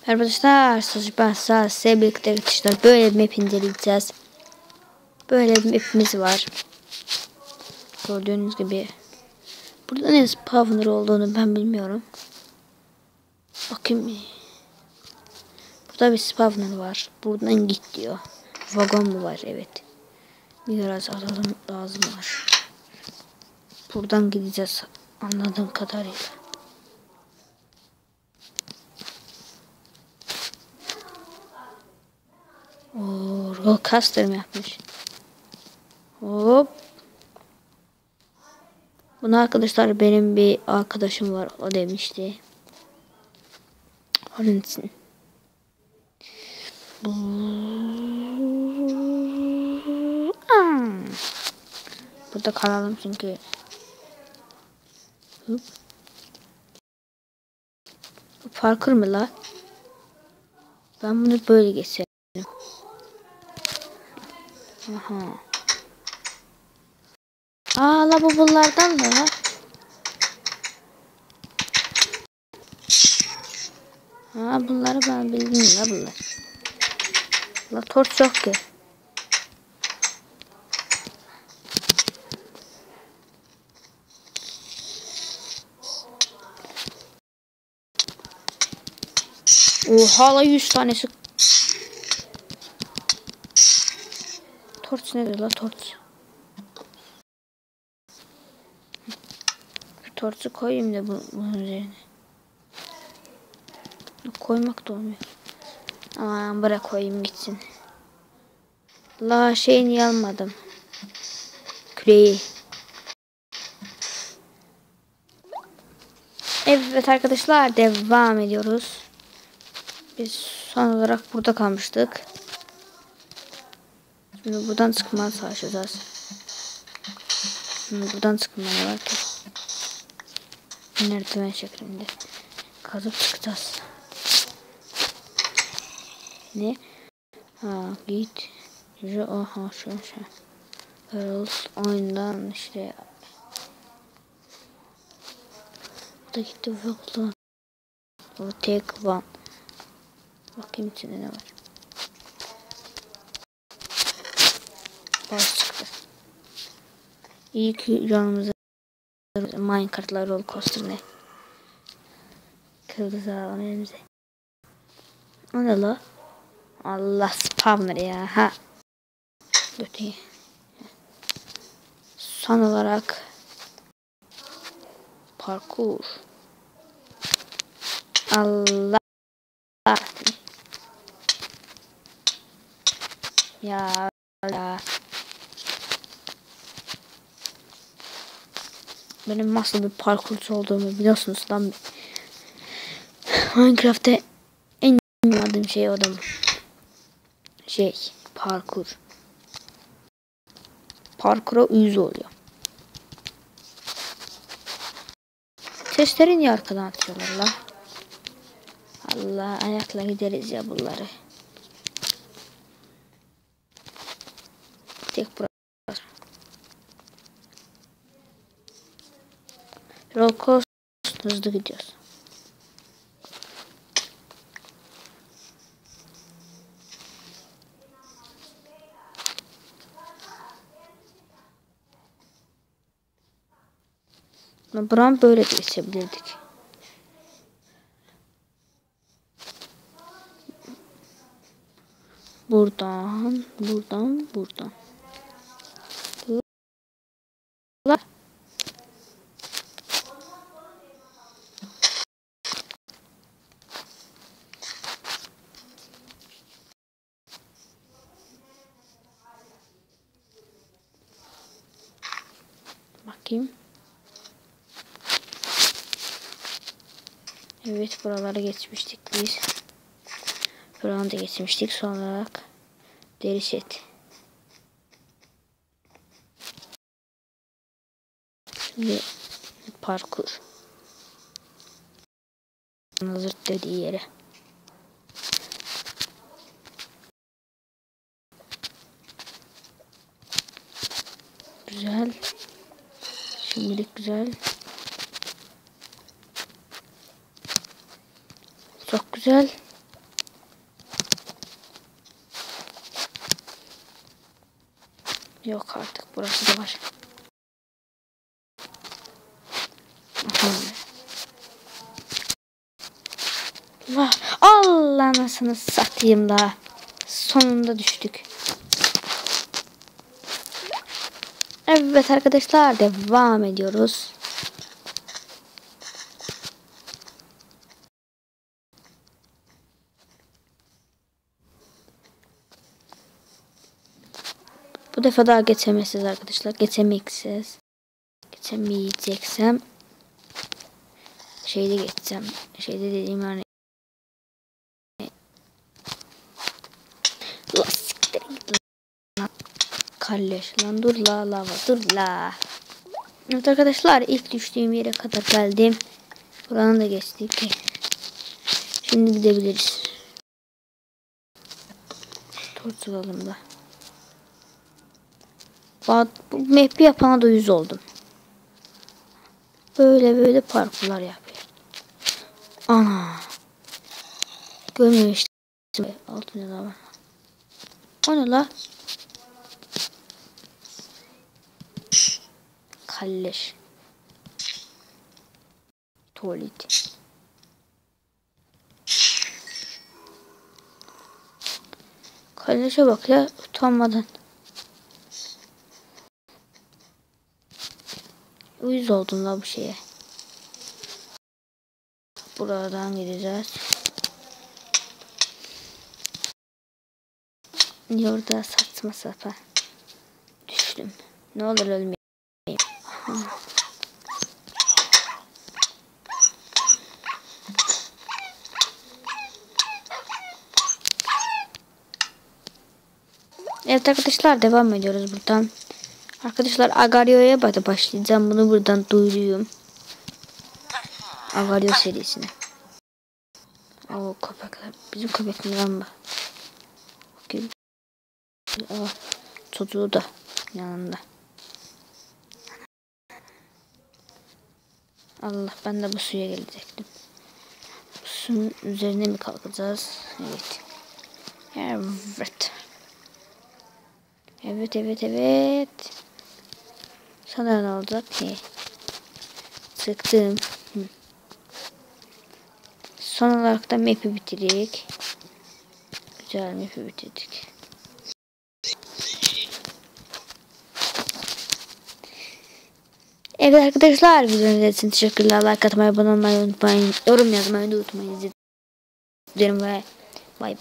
Arkadaşlar ben size birlikte arkadaşlar böyle bir map inceleyeceğiz. Böyle bir mapimiz var. Gördüğünüz gibi. Burada ne spawner olduğunu ben bilmiyorum. Bakayım. Burada bir spawner var. Buradan git diyor. Vagon mu var? Evet. Biraz alalım lazım var. Buradan gideceğiz anladığım kadarıyla. Roll caster mı yapmış? Hop. Bunu arkadaşlar benim bir arkadaşım var, o demişti. Onun için. Burada kalalım çünkü. Hop. Parkur mu la? Ben bunu böyle geçerim. Aha. La bu bunlardan da la. Bunları ben bildim la bunlar. La torç yok ki. Hala 100 tanesi. Torç nedir la torç? Torçu koyayım da bunun üzerine. Koymak da olmuyor. Aman bırak koyayım gitsin. La şeyini almadım. Küreği. Evet arkadaşlar devam ediyoruz. Biz son olarak burada kalmıştık. Şimdi buradan çıkmaya çalışacağız. Şimdi buradan çıkmaya var ki. Merdiven şeklinde. Kazıp çıkacağız. Ne? Git. Aha şu. Earls oyundan işte. Da gitti vlogla. O tek one. Bakayım içinde ne var. Bas çıktı. İyi ki canımıza Minecraft'lar roller coaster ne? Kırdı sağlam elimize. O ne la? Allah spawner ya. Ha. Götü. Son olarak parkur. Allah. Ya. Benim nasıl bir parkurcu olduğumu biliyorsunuz lan. Minecraft'ta en anladığım şey o da mı? Parkur. Parkura uyuz oluyor. Testleri niye arkadan atıyorlar la? Allah ayakla gideriz ya bunları. Tek burası. Roller coaster hızlı gidiyoruz. Buradan böyle geçebilirdik. Buradan. La. Bakayım. Evet buralara geçmiştik biz. Buradan da geçmiştik. Son olarak deri set. Şimdi parkur. Zırt dediği yere. Güzel. Şimdilik güzel. Çok güzel. Yok artık, burası da var. Aha. Vah, Allah anasını satayım da. Sonunda düştük. Evet arkadaşlar, devam ediyoruz. Bu defa daha geçemezsiniz arkadaşlar. Geçemeyeceksem şeyde geçsem. Şeyde dediğim yani. La siktir git lan. Kalleş lan, dur la lava, dur la. Evet arkadaşlar, ilk düştüğüm yere kadar geldim. Buranı da geçtik. Şimdi gidebiliriz. Kurtulalım da. Bu map'i yapana da 100 oldum. Böyle parkurlar yapıyor. Ana. Görmemiştim. Altında da var. O ne la? Kalleş. Tuvalet. Kalleşe bak ya, utanmadan. Uyuz oldum la bu şeye. Buradan gideceğiz. Niye orada saçma sapan düştüm. Ne olur ölmeyeyim. Evet arkadaşlar, devam ediyoruz buradan. Arkadaşlar Agario'ya başlayacağım. Bunu buradan duyuruyorum. Agario serisine. O köpekler. Bizim köpek mi lan bu? Bakayım. Çocuğu da yanında. Allah, ben de bu suya gelecektim. Bu suyun üzerine mi kalkacağız? Evet. Evet. Evet. Sana ne olacak ki? Sıktım. Son olarak da map'i bitirdik. Güzel map'i bitirdik. Evet arkadaşlar, videonuz için teşekkürler. Like atmayı, abone olmayı unutmayın. Yorum yazmayı unutmayın. Ve bay bay.